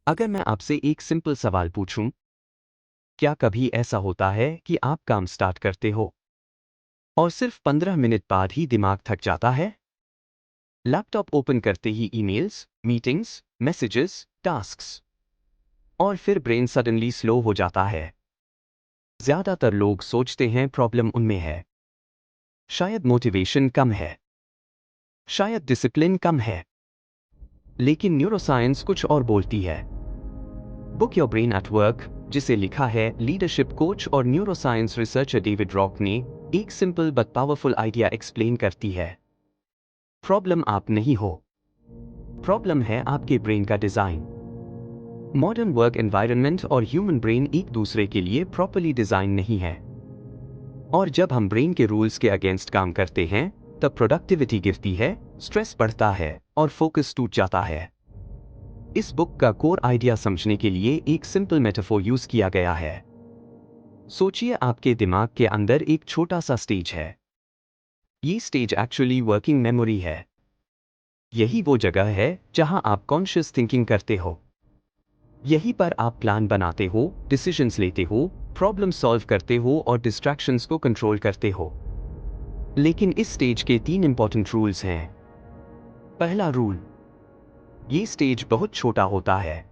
अगर मैं आपसे एक सिंपल सवाल पूछूं, क्या कभी ऐसा होता है कि आप काम स्टार्ट करते हो और सिर्फ 15 मिनट बाद ही दिमाग थक जाता है? लैपटॉप ओपन करते ही ईमेल्स, मीटिंग्स, मैसेजेस, टास्क्स और फिर ब्रेन सडनली स्लो हो जाता है। ज्यादातर लोग सोचते हैं प्रॉब्लम उनमें है। शायद मोटिवेशन कम है, शायद डिसिप्लिन कम है। लेकिन न्यूरोसाइंस कुछ और बोलती है। Book your brain at work, जिसे लिखा है लीडरशिप कोच और न्यूरोसाइंस रिसर्चर डेविड रॉक ने, एक simple but powerful idea explain करती है। प्रॉब्लम आप नहीं हो, प्रॉब्लम है आपके ब्रेन का डिजाइन। मॉडर्न वर्क एनवायरनमेंट और ह्यूमन ब्रेन एक दूसरे के लिए प्रॉपर्ली डिजाइन नहीं है। और जब हम ब्रेन के रूल्स के अगेंस्ट काम करते हैं, तब प्रोडक्टिविटी गिरती है, स्ट्रेस बढ़ता है और फोकस टूट जाता है। इस बुक का कोर आइडिया समझने के लिए एक सिंपल मेटाफोर यूज किया गया है। सोचिए आपके दिमाग के अंदर एक छोटा सा स्टेज है। ये स्टेज एक्चुअली वर्किंग मेमोरी है। यही वो जगह है जहां आप कॉन्शियस थिंकिंग करते हो। यहीं पर आप प्लान बनाते हो, डिसीजंस लेते हो, प्रॉब्लम सॉल्व करते हो और डिस्ट्रैक्शंस को कंट्रोल करते हो। लेकिन इस स्टेज के 3 इंपॉर्टेंट रूल्स हैं। पहला रूल, ये स्टेज बहुत छोटा होता है।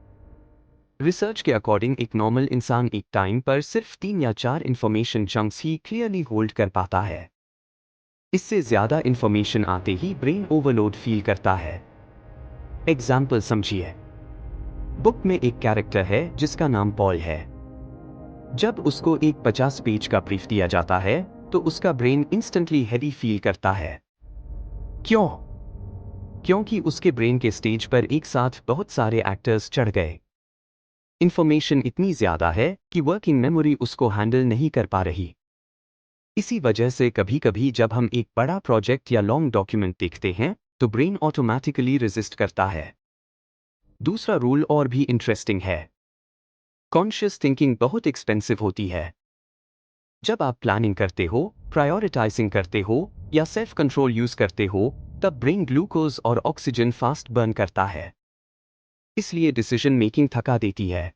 रिसर्च के अकॉर्डिंग एक नॉर्मल इंसान एक टाइम पर सिर्फ 3 या 4 इंफॉर्मेशन चंक्स ही क्लियरली होल्ड कर पाता है। इससे ज्यादा इंफॉर्मेशन आते ही ब्रेन ओवरलोड फील करता है। एग्जाम्पल समझिए। बुक में एक कैरेक्टर है जिसका नाम पॉल है। जब उसको एक 50 पेज का ब्रीफ दिया जाता है, तो उसका ब्रेन इंस्टेंटली हेवी फील करता है। क्यों? क्योंकि उसके ब्रेन के स्टेज पर एक साथ बहुत सारे एक्टर्स चढ़ गए। इंफॉर्मेशन इतनी ज्यादा है कि वर्किंग मेमोरी उसको हैंडल नहीं कर पा रही। इसी वजह से कभी कभी जब हम एक बड़ा प्रोजेक्ट या लॉन्ग डॉक्यूमेंट देखते हैं, तो ब्रेन ऑटोमेटिकली रेजिस्ट करता है। दूसरा रूल और भी इंटरेस्टिंग है। कॉन्शियस थिंकिंग बहुत एक्सपेंसिव होती है। जब आप प्लानिंग करते हो, प्रायोरिटाइजिंग करते हो या सेल्फ कंट्रोल यूज करते हो, तब ब्रेन ग्लूकोज और ऑक्सीजन फास्ट बर्न करता है। इसलिए डिसीजन मेकिंग थका देती है।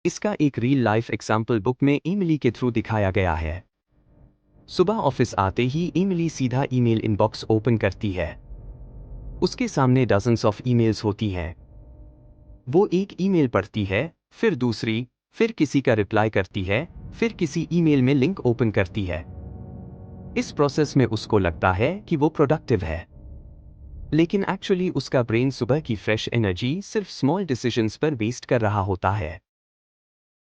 इसका एक रियल लाइफ एग्जाम्पल बुक में इमिली के थ्रू दिखाया गया है। सुबह ऑफिस आते ही इमिली सीधा ईमेल इनबॉक्स ओपन करती है। उसके सामने डजन्स ऑफ ईमेल्स होती हैं। वो एक ईमेल पढ़ती है, फिर दूसरी, फिर किसी का रिप्लाई करती है, फिर किसी ईमेल में लिंक ओपन करती है। इस प्रोसेस में उसको लगता है कि वो प्रोडक्टिव है। लेकिन एक्चुअली उसका ब्रेन सुबह की फ्रेश एनर्जी सिर्फ स्मॉल डिसीजंस पर वेस्ट कर रहा होता है।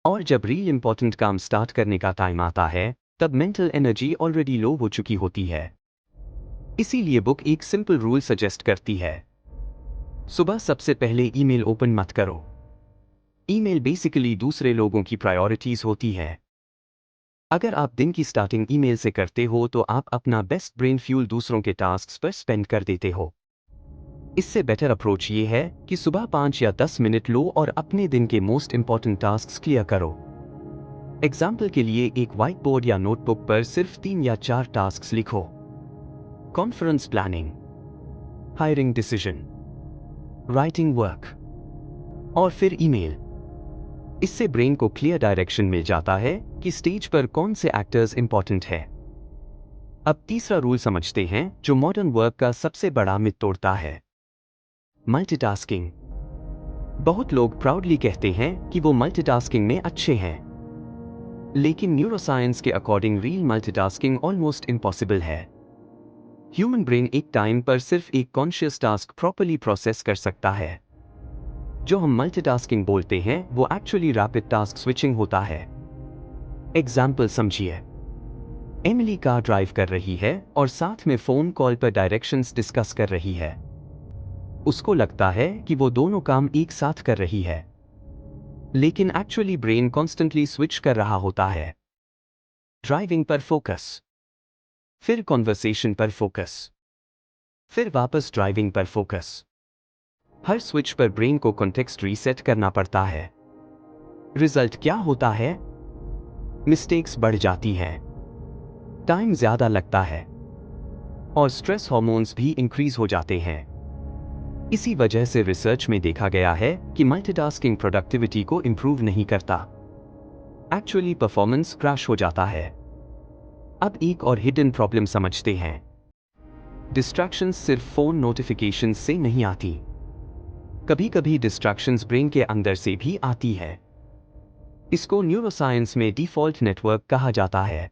और जब रियल इंपॉर्टेंट काम स्टार्ट करने का टाइम आता है, तब मेंटल एनर्जी ऑलरेडी लो हो चुकी होती है। इसीलिए बुक एक सिंपल रूल सजेस्ट करती है। सुबह सबसे पहले ईमेल ओपन मत करो। ईमेल बेसिकली दूसरे लोगों की प्रायोरिटीज होती है। अगर आप दिन की स्टार्टिंग ईमेल से करते हो, तो आप अपना बेस्ट ब्रेन फ्यूल दूसरों के टास्क्स पर स्पेंड कर देते हो। इससे बेटर अप्रोच ये है कि सुबह 5 या 10 मिनट लो और अपने दिन के मोस्ट इंपॉर्टेंट टास्क्स क्लियर करो। एग्जाम्पल के लिए एक व्हाइट बोर्ड या नोटबुक पर सिर्फ 3 या 4 टास्क्स लिखो। Conference planning, hiring decision, writing work और फिर ईमेल। इससे ब्रेन को क्लियर डायरेक्शन मिल जाता है कि स्टेज पर कौन से एक्टर्स इंपॉर्टेंट है। अब तीसरा रूल समझते हैं जो मॉडर्न वर्क का सबसे बड़ा मिथ तोड़ता है। मल्टीटास्किंग। बहुत लोग प्राउडली कहते हैं कि वो मल्टीटास्किंग में अच्छे हैं। लेकिन न्यूरोसाइंस के according real multitasking almost impossible है। ह्यूमन ब्रेन एक टाइम पर सिर्फ एक कॉन्शियस टास्क प्रॉपर्ली प्रोसेस कर सकता है। जो हम मल्टीटास्किंग बोलते हैं, वो एक्चुअली रैपिड टास्क स्विचिंग होता है। एग्जाम्पल समझिए। एमिली कार ड्राइव कर रही है और साथ में फोन कॉल पर डायरेक्शंस डिस्कस कर रही है। उसको लगता है कि वो दोनों काम एक साथ कर रही है, लेकिन एक्चुअली ब्रेन कॉन्स्टेंटली स्विच कर रहा होता है। ड्राइविंग पर फोकस, फिर कॉन्वर्सेशन पर फोकस, फिर वापस ड्राइविंग पर फोकस। हर स्विच पर ब्रेन को कॉन्टेक्स्ट रीसेट करना पड़ता है। रिजल्ट क्या होता है? मिस्टेक्स बढ़ जाती हैं, टाइम ज्यादा लगता है और स्ट्रेस हार्मोन्स भी इंक्रीज हो जाते हैं। इसी वजह से रिसर्च में देखा गया है कि मल्टीटास्किंग प्रोडक्टिविटी को इंप्रूव नहीं करता, एक्चुअली परफॉर्मेंस क्रैश हो जाता है। अब एक और हिडन प्रॉब्लम समझते हैं। डिस्ट्रैक्शंस सिर्फ फोन नोटिफिकेशंस से नहीं आती, कभी कभी डिस्ट्रैक्शंस ब्रेन के अंदर से भी आती है। इसको न्यूरोसाइंस में डिफॉल्ट नेटवर्क कहा जाता है।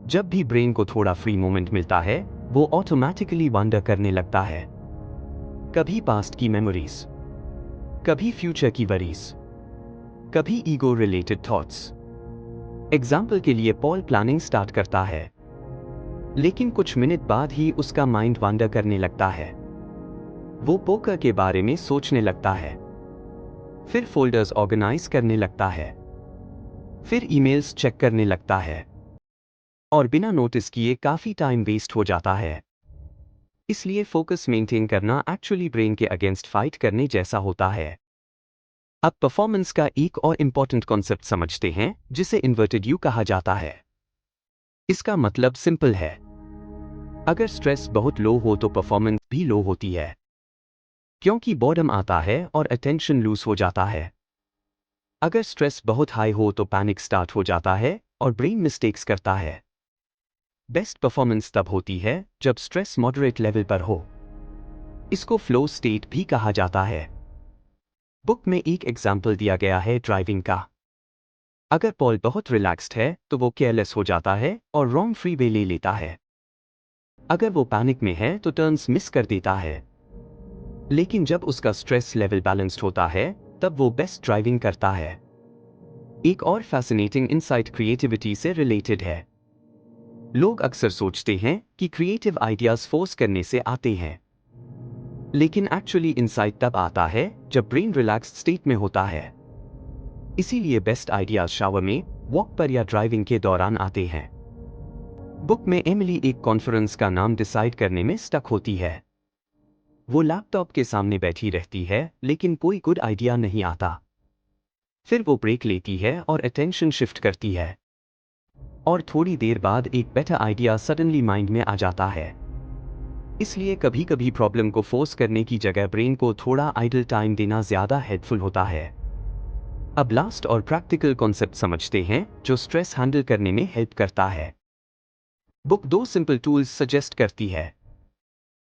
जब भी ब्रेन को थोड़ा फ्री मोमेंट मिलता है, वो ऑटोमेटिकली वंडर करने लगता है, कभी पास्ट की मेमोरीज, कभी फ्यूचर की वरीज, कभी ईगो रिलेटेड थॉट्स। एग्जाम्पल के लिए पॉल प्लानिंग स्टार्ट करता है, लेकिन कुछ मिनट बाद ही उसका माइंड वंडर करने लगता है। वो पोकर के बारे में सोचने लगता है, फिर फोल्डर्स ऑर्गेनाइज करने लगता है, फिर ईमेल्स चेक करने लगता है, और बिना नोटिस किए काफी टाइम वेस्ट हो जाता है। इसलिए फोकस मेंटेन करना एक्चुअली ब्रेन के अगेंस्ट फाइट करने जैसा होता है। अब परफॉर्मेंस का एक और इंपॉर्टेंट कॉन्सेप्ट समझते हैं, जिसे इन्वर्टेड यू कहा जाता है। इसका मतलब सिंपल है, अगर स्ट्रेस बहुत लो हो तो परफॉर्मेंस भी लो होती है, क्योंकि बोर्डम आता है और अटेंशन लूज हो जाता है। अगर स्ट्रेस बहुत हाई हो तो पैनिक स्टार्ट हो जाता है और ब्रेन मिस्टेक्स करता है। बेस्ट परफॉर्मेंस तब होती है जब स्ट्रेस मॉडरेट लेवल पर हो। इसको फ्लो स्टेट भी कहा जाता है। बुक में एक एग्जाम्पल दिया गया है ड्राइविंग का। अगर पॉल बहुत रिलैक्स्ड है तो वो केयरलेस हो जाता है और रॉन्ग फ्रीवे ले लेता है। अगर वो पैनिक में है तो टर्न्स मिस कर देता है। लेकिन जब उसका स्ट्रेस लेवल बैलेंस्ड होता है, तब वो बेस्ट ड्राइविंग करता है। एक और फैसिनेटिंग इनसाइट क्रिएटिविटी से रिलेटेड है। लोग अक्सर सोचते हैं कि क्रिएटिव आइडियाज फोर्स करने से आते हैं, लेकिन एक्चुअली इनसाइट तब आता है जब ब्रेन रिलैक्स्ड स्टेट में होता है। इसीलिए बेस्ट आइडियाज शावर में, वॉक पर या ड्राइविंग के दौरान आते हैं। बुक में एमिली एक कॉन्फ्रेंस का नाम डिसाइड करने में स्टक होती है। वो लैपटॉप के सामने बैठी रहती है, लेकिन कोई गुड आइडिया नहीं आता। फिर वो ब्रेक लेती है और अटेंशन शिफ्ट करती है, और थोड़ी देर बाद एक बेटर आइडिया सडनली माइंड में आ जाता है। इसलिए कभी कभी प्रॉब्लम को फोर्स करने की जगह ब्रेन को थोड़ा आइडल टाइम देना ज्यादा हेल्पफुल होता है। अब लास्ट और प्रैक्टिकल कॉन्सेप्ट समझते हैं जो स्ट्रेस हैंडल करने में हेल्प करता है। बुक 2 सिंपल टूल्स सजेस्ट करती है।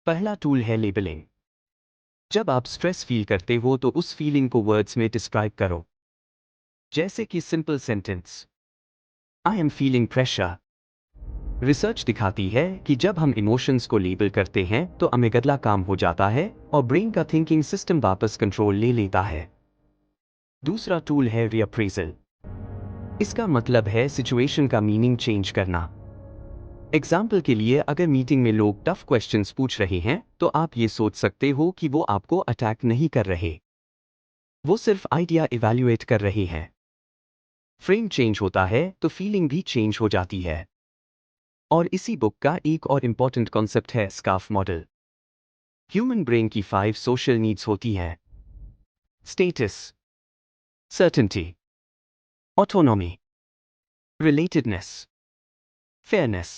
पहला टूल है लेबलिंग। जब आप स्ट्रेस फील करते हो तो उस फीलिंग को वर्ड्स में डिस्क्राइब करो, जैसे कि simple sentence, I am feeling pressure. Research दिखाती है कि जब हम इमोशंस को लेबल करते हैं तो अमिगडला काम हो जाता है और ब्रेन का थिंकिंग सिस्टम वापस कंट्रोल ले लेता है। दूसरा टूल है रीअप्रेजल। इसका मतलब है सिचुएशन का मीनिंग चेंज करना। एग्जाम्पल के लिए, अगर मीटिंग में लोग टफ क्वेश्चंस पूछ रहे हैं तो आप ये सोच सकते हो कि वो आपको अटैक नहीं कर रहे, वो सिर्फ आइडिया इवैल्यूएट कर रहे हैं। फ्रेम चेंज होता है तो फीलिंग भी चेंज हो जाती है। और इसी बुक का एक और इंपॉर्टेंट कॉन्सेप्ट है स्कार्फ मॉडल। ह्यूमन ब्रेन की 5 सोशल नीड्स होती हैं: status, certainty, autonomy, relatedness, fairness.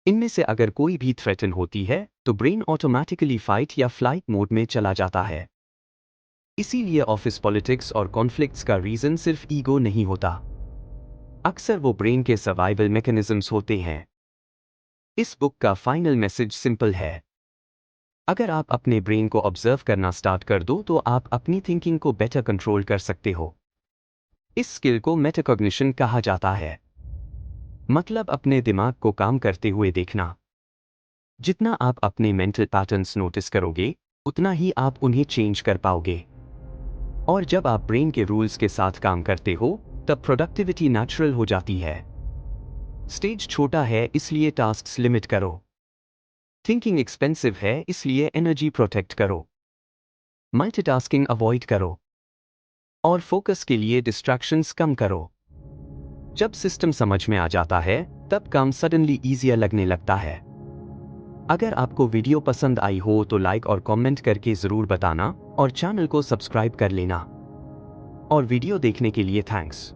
इनमें से अगर कोई भी थ्रेटन होती है तो ब्रेन ऑटोमेटिकली फाइट या फ्लाइट मोड में चला जाता है। इसीलिए ऑफिस पॉलिटिक्स और कॉन्फ्लिक्ट्स का रीजन सिर्फ ईगो नहीं होता, अक्सर वो ब्रेन के सर्वाइवल मैकेनिज्म्स होते हैं। इस बुक का फाइनल मैसेज सिंपल है, अगर आप अपने ब्रेन को ऑब्जर्व करना स्टार्ट कर दो तो आप अपनी थिंकिंग को बेटर कंट्रोल कर सकते हो। इस स्किल को मेटाकॉग्निशन कहा जाता है, मतलब अपने दिमाग को काम करते हुए देखना। जितना आप अपने मेंटल पैटर्न्स नोटिस करोगे, उतना ही आप उन्हें चेंज कर पाओगे। और जब आप ब्रेन के रूल्स के साथ काम करते हो, तब प्रोडक्टिविटी नेचुरल हो जाती है। स्टेज छोटा है इसलिए टास्क्स लिमिट करो। थिंकिंग एक्सपेंसिव है इसलिए एनर्जी प्रोटेक्ट करो। मल्टीटास्किंग अवॉइड करो। और फोकस के लिए डिस्ट्रैक्शंस कम करो। जब सिस्टम समझ में आ जाता है, तब काम सडनली ईजियर लगने लगता है। अगर आपको वीडियो पसंद आई हो तो लाइक और कमेंट करके जरूर बताना, और चैनल को सब्सक्राइब कर लेना। और वीडियो देखने के लिए थैंक्स।